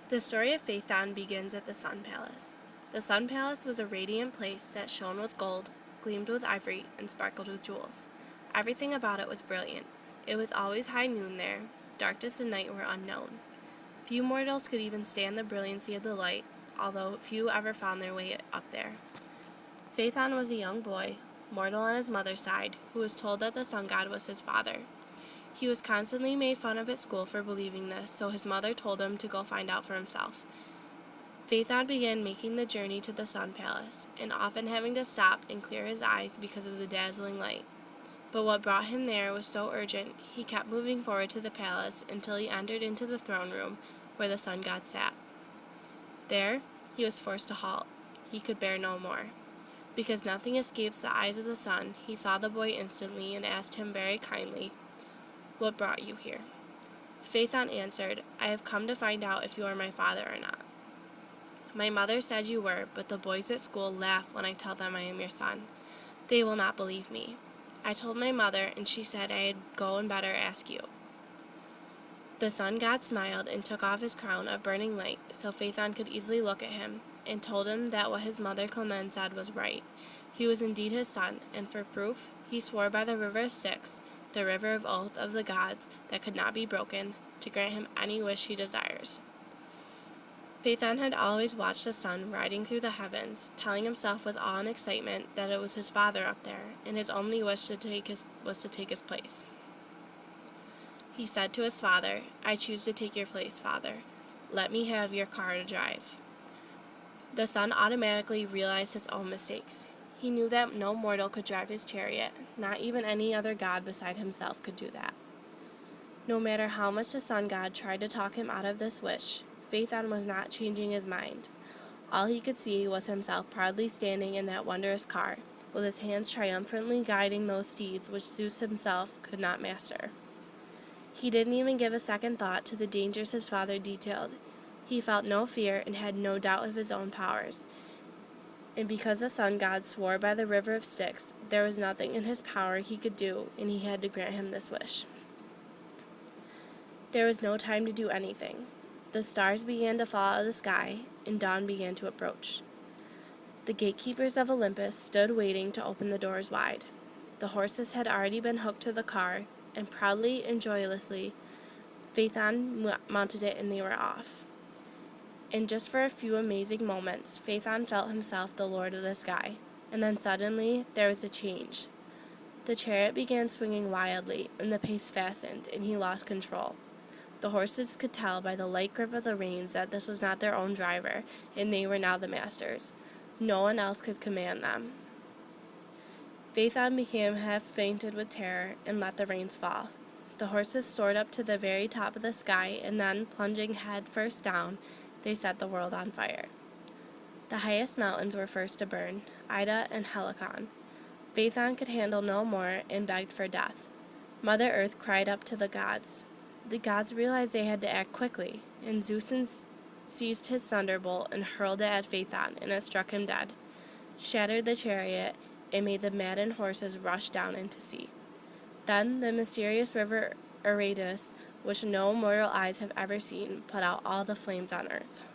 The story of Phaethon begins at the Sun Palace. The Sun Palace was a radiant place that shone with gold, gleamed with ivory, and sparkled with jewels. Everything about it was brilliant. It was always high noon there. Darkness and night were unknown. Few mortals could even stand the brilliancy of the light, although few ever found their way up there. Phaethon was a young boy, mortal on his mother's side, who was told that the sun god was his father. He was constantly made fun of at school for believing this, so his mother told him to go find out for himself. Phaethon began making the journey to the Sun Palace, and often having to stop and clear his eyes because of the dazzling light. But what brought him there was so urgent, he kept moving forward to the palace until he entered into the throne room where the sun god sat. There, he was forced to halt. He could bear no more. Because nothing escapes the eyes of the sun, he saw the boy instantly and asked him very kindly, "What brought you here?" Phaethon answered, "I have come to find out if you are my father or not. My mother said you were, but the boys at school laugh when I tell them I am your son. They will not believe me. I told my mother, and she said I'd go and better ask you." The sun god smiled and took off his crown of burning light so Phaethon could easily look at him, and told him that what his mother Clement said was right. He was indeed his son, and for proof, he swore by the river of Styx, the river of oath of the gods that could not be broken, to grant him any wish he desires. Phaethon had always watched the sun riding through the heavens, telling himself with awe and excitement that it was his father up there, and his only wish was to take his place. He said to his father, "I choose to take your place, father. Let me have your car to drive." The sun automatically realized his own mistakes. He knew that no mortal could drive his chariot, not even any other god beside himself could do that. No matter how much the sun god tried to talk him out of this wish, Phaethon was not changing his mind. All he could see was himself proudly standing in that wondrous car, with his hands triumphantly guiding those steeds which Zeus himself could not master. He didn't even give a second thought to the dangers his father detailed. He felt no fear and had no doubt of his own powers. And because the sun god swore by the river of Styx, there was nothing in his power he could do, and he had to grant him this wish. There was no time to do anything. The stars began to fall out of the sky, and dawn began to approach. The gatekeepers of Olympus stood waiting to open the doors wide. The horses had already been hooked to the car, and proudly and joyously, Phaethon mounted it and they were off. And just for a few amazing moments, Phaethon felt himself the lord of the sky, and then suddenly there was a change. The chariot began swinging wildly, and the pace fastened, and he lost control. The horses could tell by the light grip of the reins that this was not their own driver, and they were now the masters. No one else could command them. Phaethon became half fainted with terror and let the reins fall. The horses soared up to the very top of the sky, and then, plunging head first down, they set the world on fire. The highest mountains were first to burn, Ida and Helicon. Phaethon could handle no more and begged for death. Mother Earth cried up to the gods. The gods realized they had to act quickly, and Zeus seized his thunderbolt and hurled it at Phaethon, and it struck him dead, shattered the chariot, and made the maddened horses rush down into sea. Then the mysterious river Eretus, which no mortal eyes have ever seen, put out all the flames on earth.